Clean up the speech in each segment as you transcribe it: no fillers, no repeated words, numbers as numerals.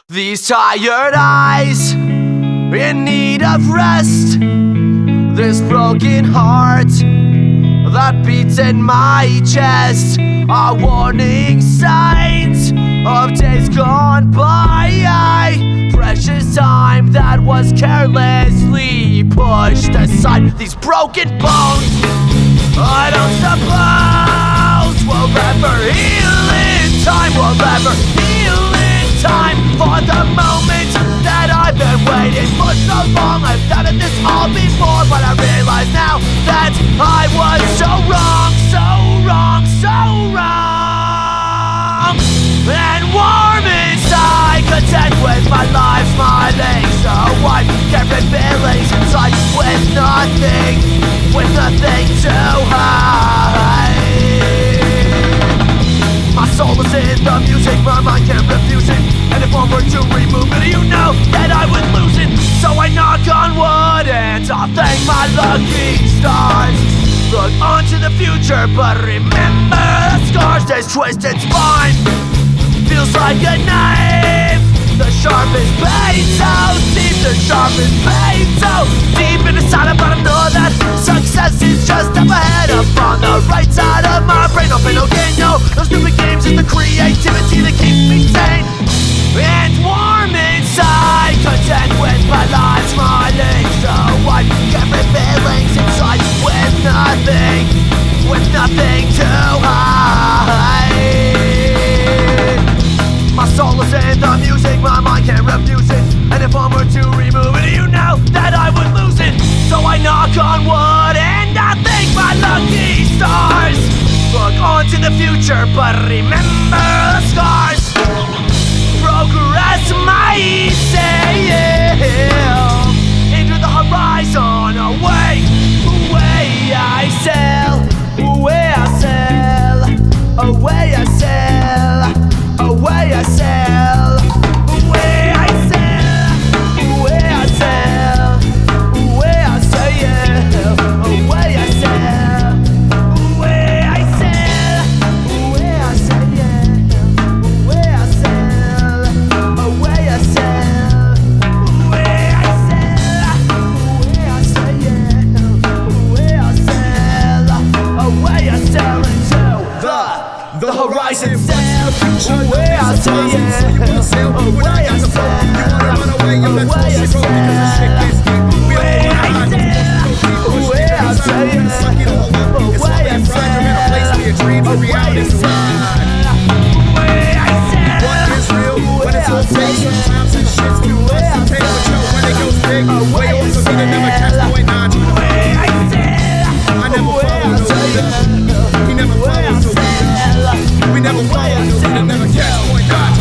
These tired eyes in need of rest. This broken heart that beats in my chest are warning signs of days gone by. Precious time that was carelessly pushed aside. These broken bones, I don't suppose will ever heal in time. Will ever heal in time. For the moment that I've been waiting for so long. I've done it this all before, but I realize now that I was so wrong, so wrong, so wrong. And warm inside, content with my life smiling. So what? Carefree feelings inside with nothing to hide. My soul is in the music, my mind can't refuse it. And if one were to remove it, you know that I would lose it. So I knock on wood and I'll thank my lucky stars. Look onto the future, but remember the scars. This twisted spine feels like a knife. The sharpest pain so deep, the sharpest pain so deep inside. But I know that success is just up ahead, up on the right side of my brain. No pain, no gain, no stupid games. It's the creativity that keeps me sane and warm inside, content with my life smiling. So what? Carefree feelings inside with nothing to hide. My soul is in the music, my mind can't refuse it. And if I were to remove it, you know that I would lose it. So I knock on wood and I thank my lucky stars. Look onto the future, but remember the scars. Progress might sail into the horizon. Away, away I sail, away I sail, away I sail, away I sail, away I sail, away I sail, away I sail, away I sail, away I sail, away I sail, away I sail, away I sail, away I sail into the horizon. Away I sail, away I sail, away I sail, away I sail, away I sail. What is real when it's all fake? Sometimes it shit's too much to take, but yo, when it goes big, way over for me to never catch boy 9. I never followed no leader. He never followed no leader. We never followed no leader. Never catch boy 9.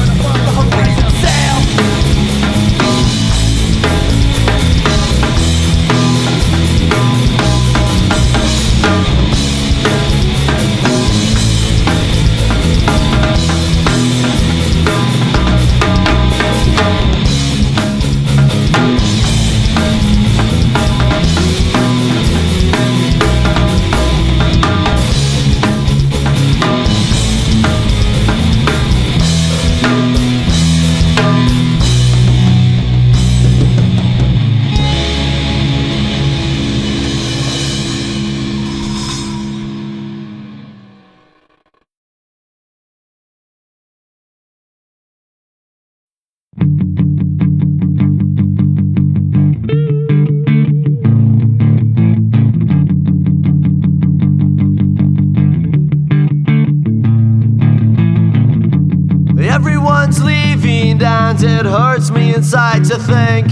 Everyone's leaving and it hurts me inside to think,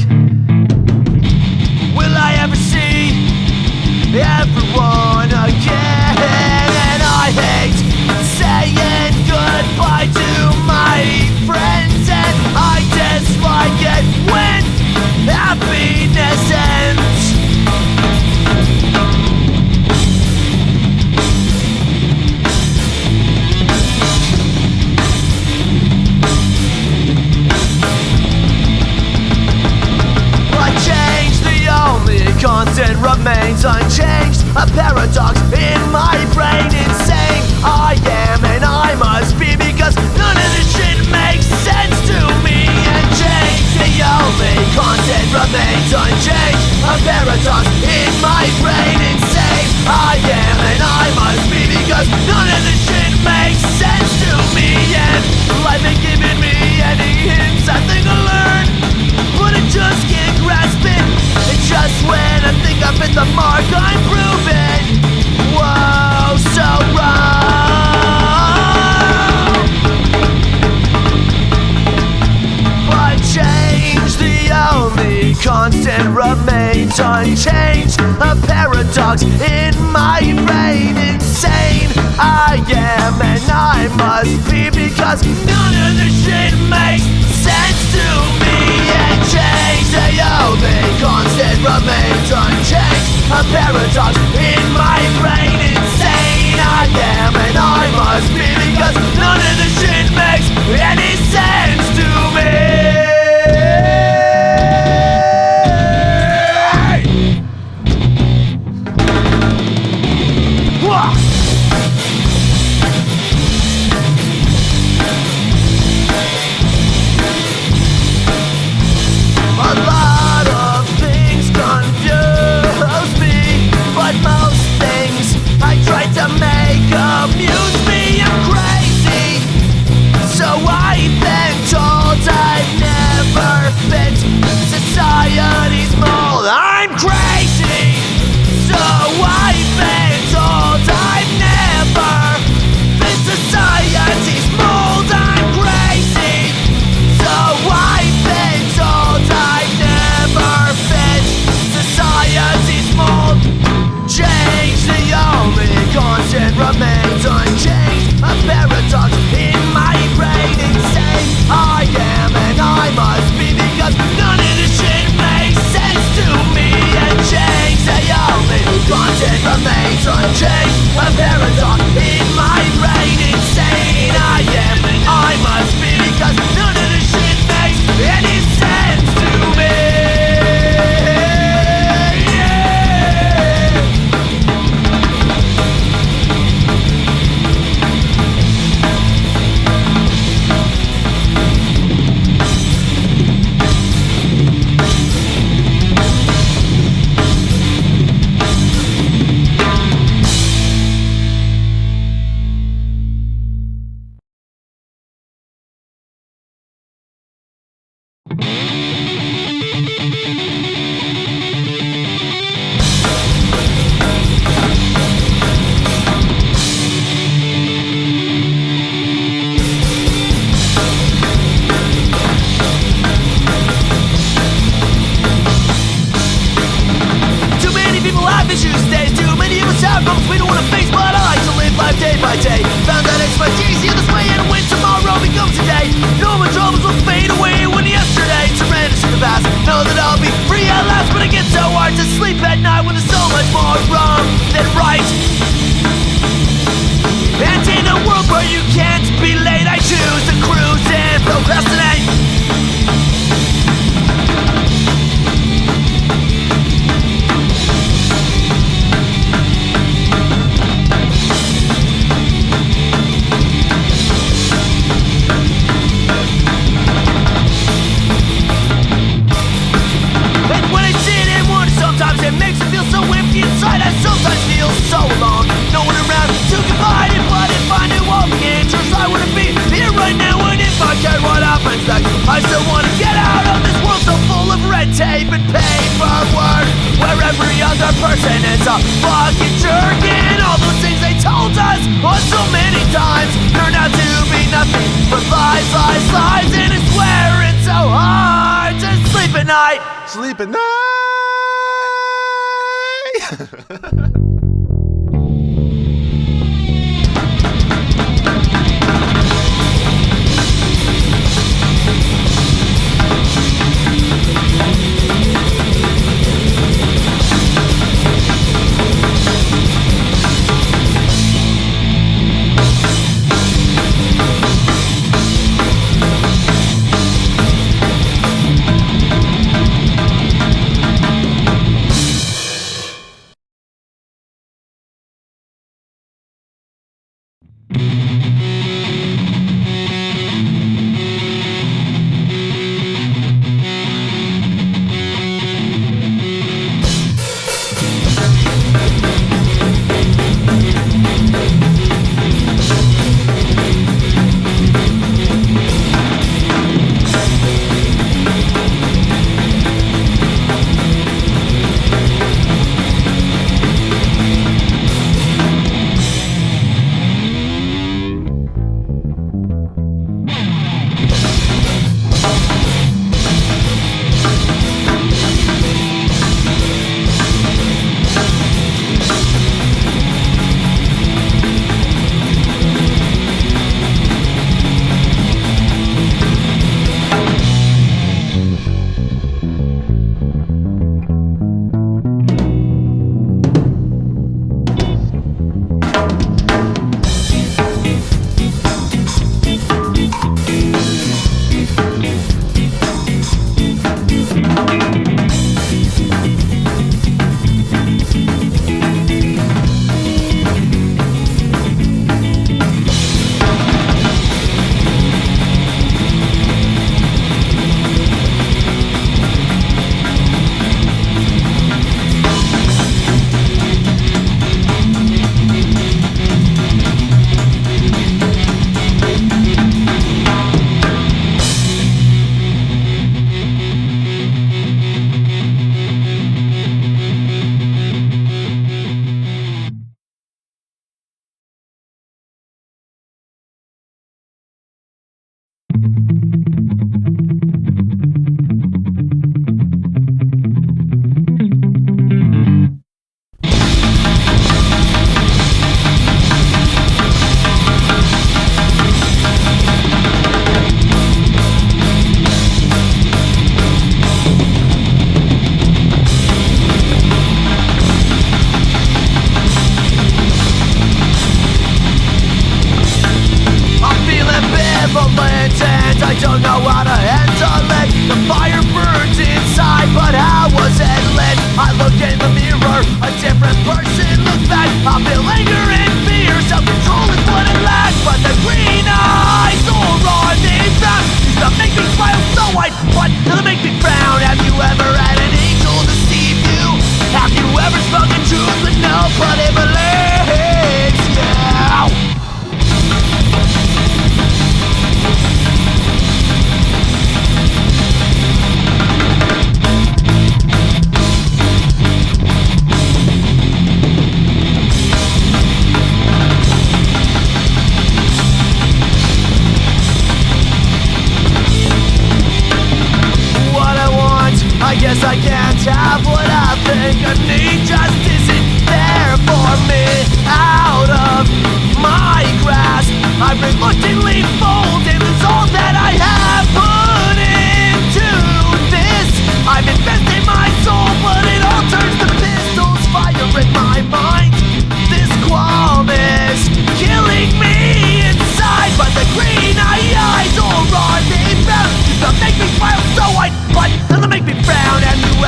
will I ever see everyone again? And I hate saying goodbye to my friends, and I dislike it when happiness ends. Constant remains unchanged, a paradox in my brain, insane I am and I must be, because none of this shit makes sense to me. And a paradox in my brain. Insane I am and I must be, because none of this shit makes sense to me. And life ain't giving me any hints. I think I learned, but I just can't grasp it. It's just when I think I've hit the mark, I'm proven. Whoa, so wrong. But change, the only constant remains unchanged. A paradox in my brain. Insane I am and I must be, because none of this shit makes sense to me. And change, the only constant remains unchanged. A paradox in my brain. Insane I am and I must be, because none of this shit makes any sense to me. Amuse me, I'm crazy. So I've been told I've never fit society's mold. I'm crazy. So I've been told I've never fit society's mold. I'm crazy. So I've been told I've never fit society's mold. Change, the only constant remains unchanged. A paradox in my brain. Insane I am and I must be, because none of this shit makes sense to me. And change, the only constant remains unchanged. A paradox in my brain. Insane I am and I must be, because none of this shit makes any sense to me. Day by day, found that it's much easier this way, and when tomorrow becomes a day, no more troubles will fade away when yesterday surrenders to the past. Know that I'll be free at last, but it gets so hard to sleep at night when there's so much more wrong than right. And in a world where you can't be late, I choose to cruise and procrastinate. It makes me feel so empty inside. I sometimes feel so alone, no one around to confide in. But if I knew all the answers, I wouldn't be here right now. And if I cared what happens next, I still want to get out of this world so full of red tape and paperwork, where every other person is a fucking jerk. And all those things they told us so many times turn out to be nothing but lies, lies, lies. And I swear it's so hard to sleep at night. Sleep at night.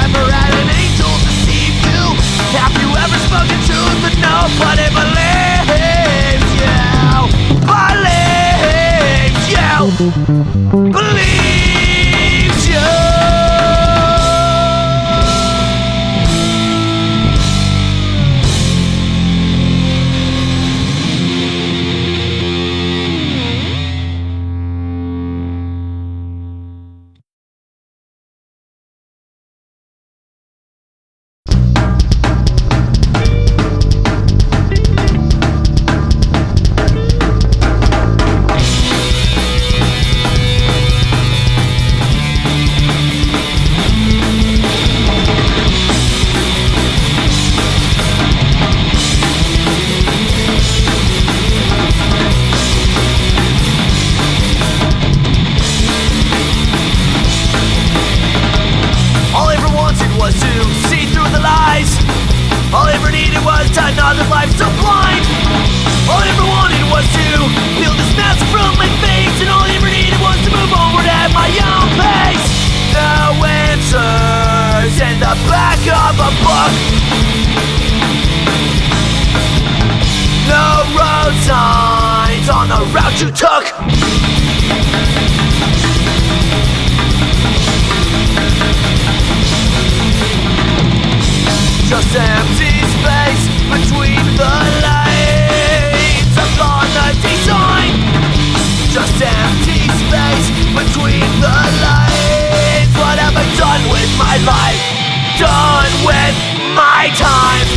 ever had an angel deceive you? Have you ever spoken truth that nobody believes you? Believes you. That life's so blind. All I ever wanted was to peel this mask from my face, and all I ever needed was to move onward at my own pace. No answers in the back of a book. No road signs on the route you took. Just empty space between the lanes upon the design. Just empty space between the lanes. What have I done with my life? Done with my time?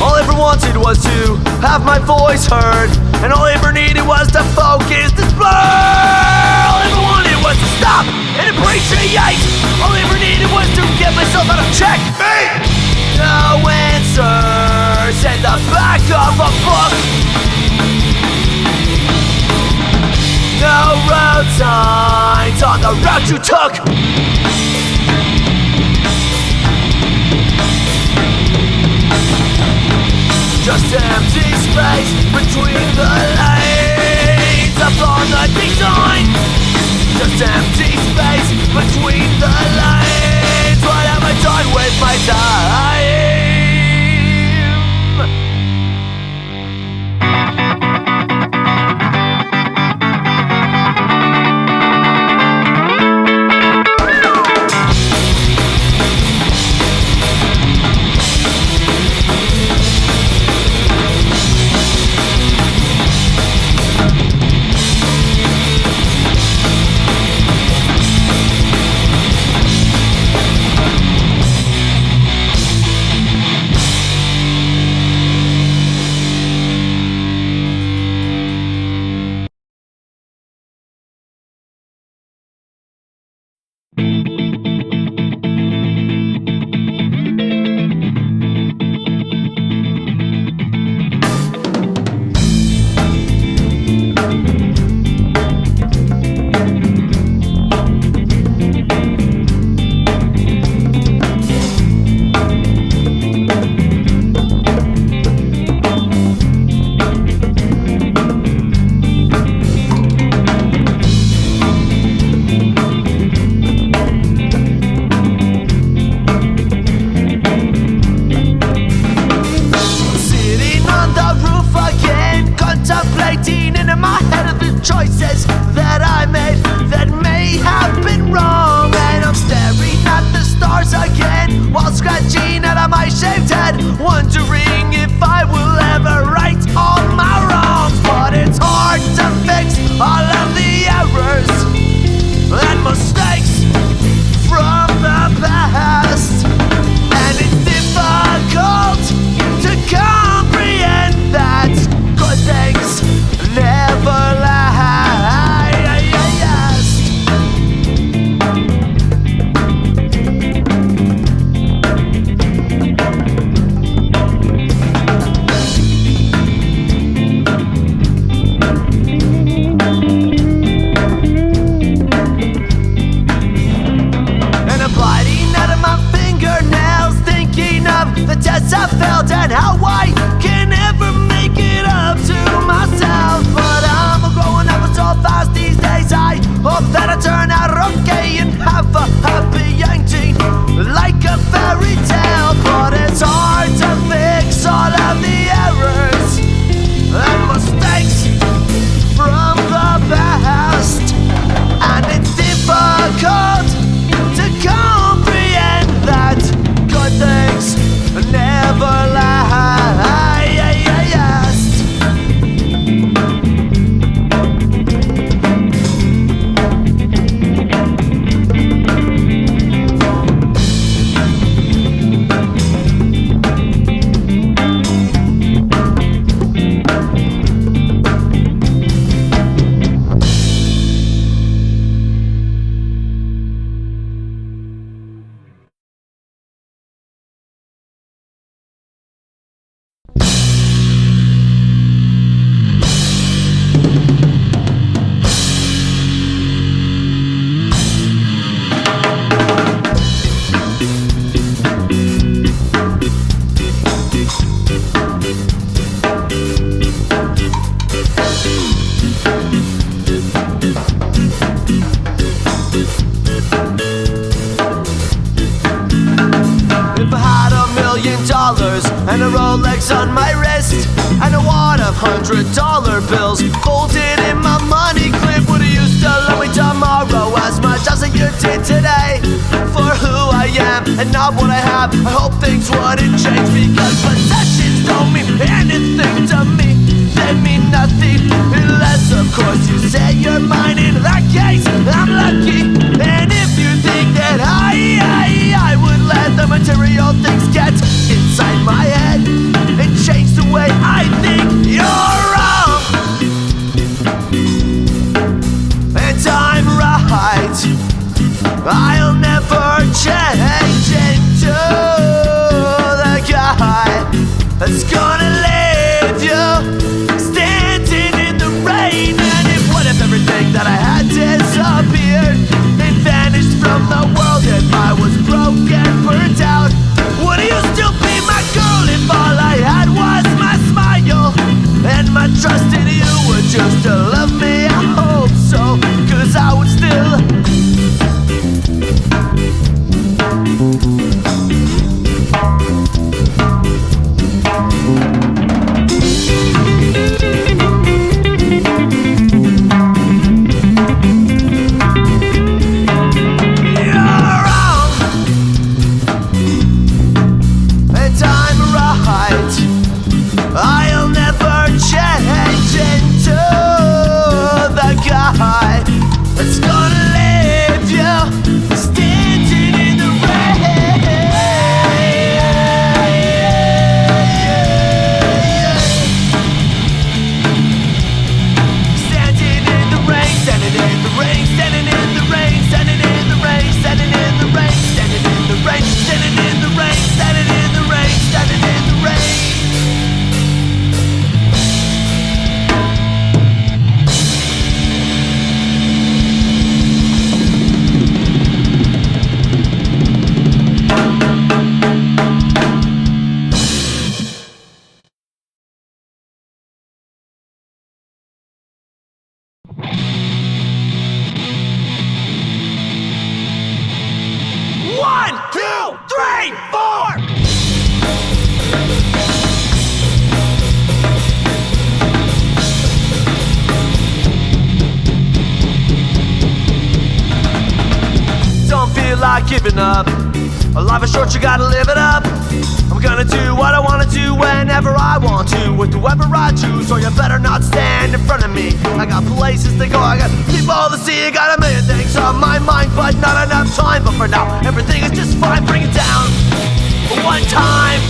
All I ever wanted was to have my voice heard, and all I ever needed was to focus this blur. All I ever wanted was to stop and appreciate. All I ever needed was to get myself out of check. No answers in the back of a book. No road signs on the route you took. Just empty space between the lanes upon the design. Just empty space between the lanes. What have I done with my time? Choices that I made that may have been wrong, and I'm staring at the stars again while scratching out my shaved head, wondering if I will ever right all my wrongs. But it's hard to fix all of the errors and mistakes from the past, and it's difficult to comprehend that good things never last. have failed and how I can never make it up to myself. But I'm growing up so fast these days, I hope that I turn out okay and have a happy ending like a fairy tale. But it's hard to fix all of the errors and mistakes from the past, and it's difficult to comprehend that good things never last. And a Rolex on my wrist, and a wad of $100 bills folded in my money clip. Would you still love me tomorrow as much as you did today? For who I am and not what I have, I hope things wouldn't change, because possessions don't mean anything to me. They mean nothing unless, of course, you say you're mine. In that case, I'm lucky. And if you think that I would let the material things get inside my head and change the way I think, you're wrong. And I'm right. I'll never change into the guy that's gonna leave you standing in the rain. And what if everything that I had disappeared and vanished from the world? If I was broken, burnt out, would you still be my girl if all I had was my smile and my trust in you? Would you still love me? I hope so, 'cause I would still. I'll never change into the guy that's gonna leave you standing in the rain. Standing in the rain, standing in the rain, standing in the rain, standing in the rain, standing in the rain, standing in the rain, standing in the rain, standing in the rain, standing in the rain. One, two, three, four. Don't feel like giving up. Life is short, you gotta live it up. I'm gonna do what I wanna do whenever I want to, with whoever I choose, or you better not stand in front of me. I got places to go, I got people to see, I got a million things on my mind, but not enough time. But for now, everything is just fine. Bring it down. One time,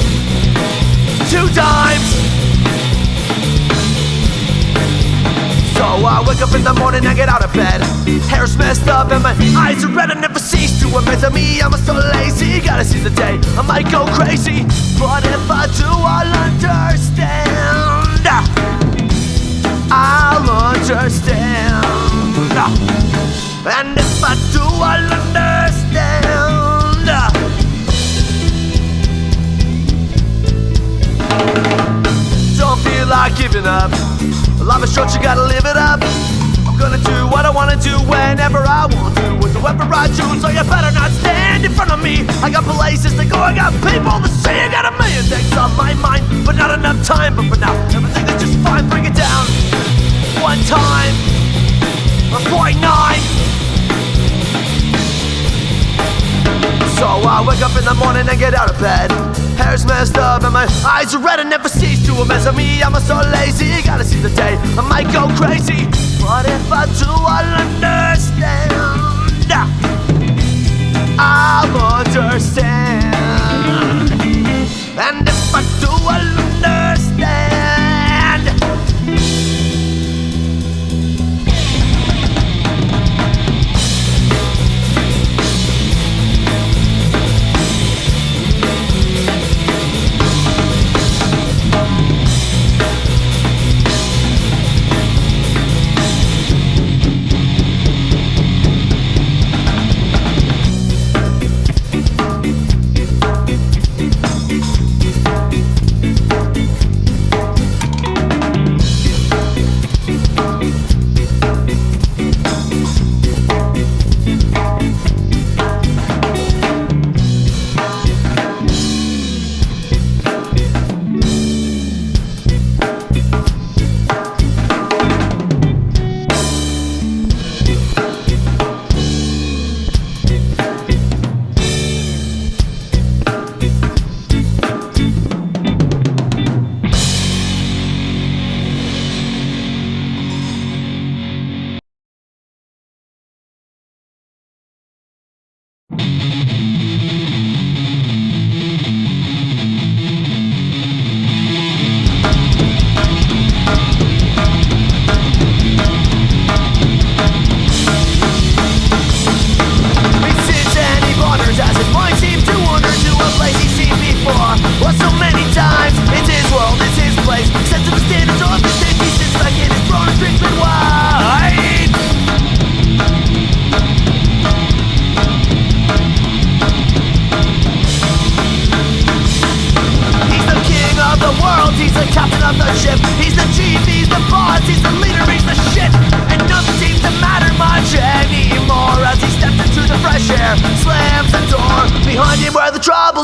two times. So I wake up in the morning and get out of bed. Hair's messed up and my eyes are red. I never cease to amaze me. I'm so lazy. Gotta seize the day. I might go crazy, but if I do, I'll understand. I'll understand. And if I do, I'll understand. not giving up. Life is short, you gotta live it up. I'm gonna do what I wanna do whenever I want to, with whoever I choose. So you better not stand in front of me. I got places to go, I got people to see. I got a million things on my mind, but not enough time. But for now, everything is just fine. Bring it down one time, or 0.9. So I wake up in the morning and get out of bed. Hair's messed up and my eyes are red and never cease to mess with me. I'm so lazy, gotta see the day I might go crazy. But if I do, I'll understand. I'll understand. And if I do, I'll understand.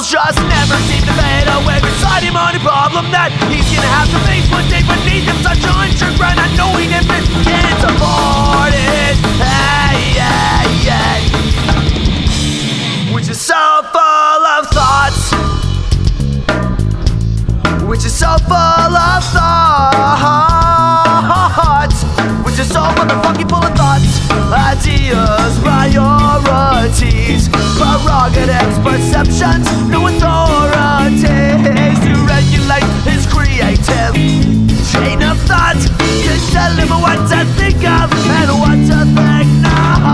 Just never seem to fade away. Beside him, only problem that he's gonna have to face one day beneath him. Such unsure ground, I know he never can't afford it. Hey, yeah, yeah. Which is so full of thoughts. Which is so full of thoughts. Which is so motherfucking full of thoughts. Ideas, priorities, prerogatives, perceptions, no authorities to regulate his creative chain of thought. Just tell him what to think of and what to think not.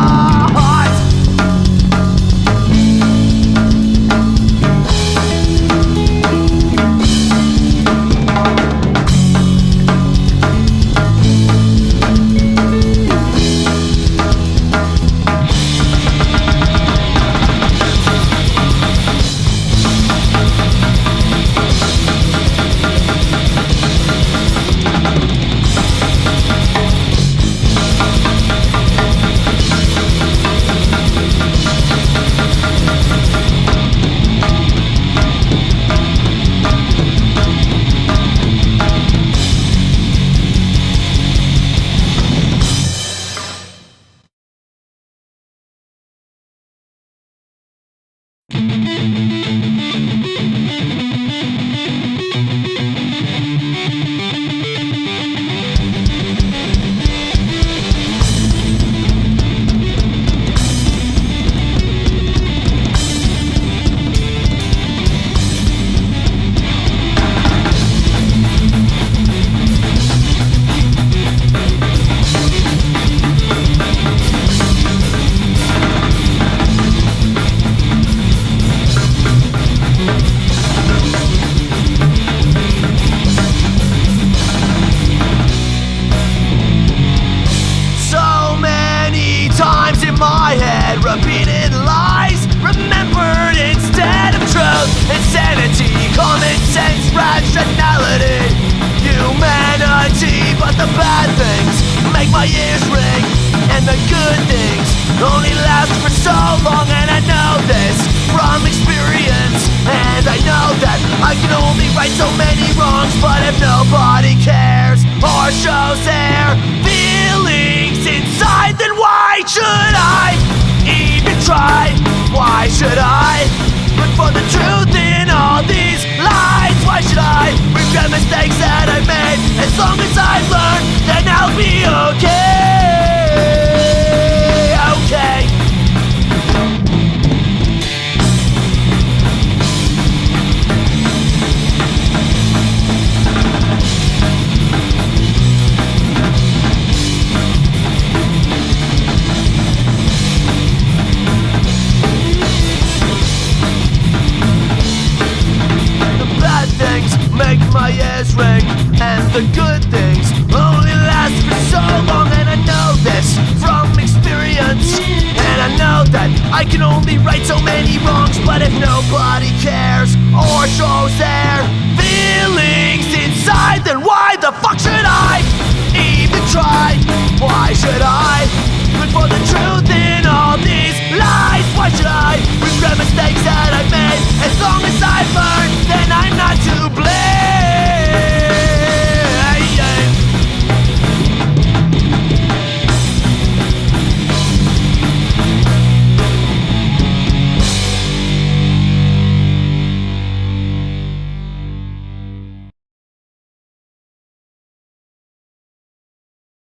repeated lies remembered instead of truth, insanity, common sense, rationality, humanity. But the bad things make my ears ring, and the good things only last for so long. And I know this from experience, and I know that I can only right so many wrongs. But if nobody cares or shows their feelings inside, then why should I even try? Why should I look for the truth in all these lies? Why should I regret mistakes that I made? As long as I've learned, then I'll be okay. Okay. Make my ears ring, and the good things only last for so long. And I know this from experience, and I know that I can only right so many wrongs. But if nobody cares or shows their feelings inside, then why the fuck should I even try? Why should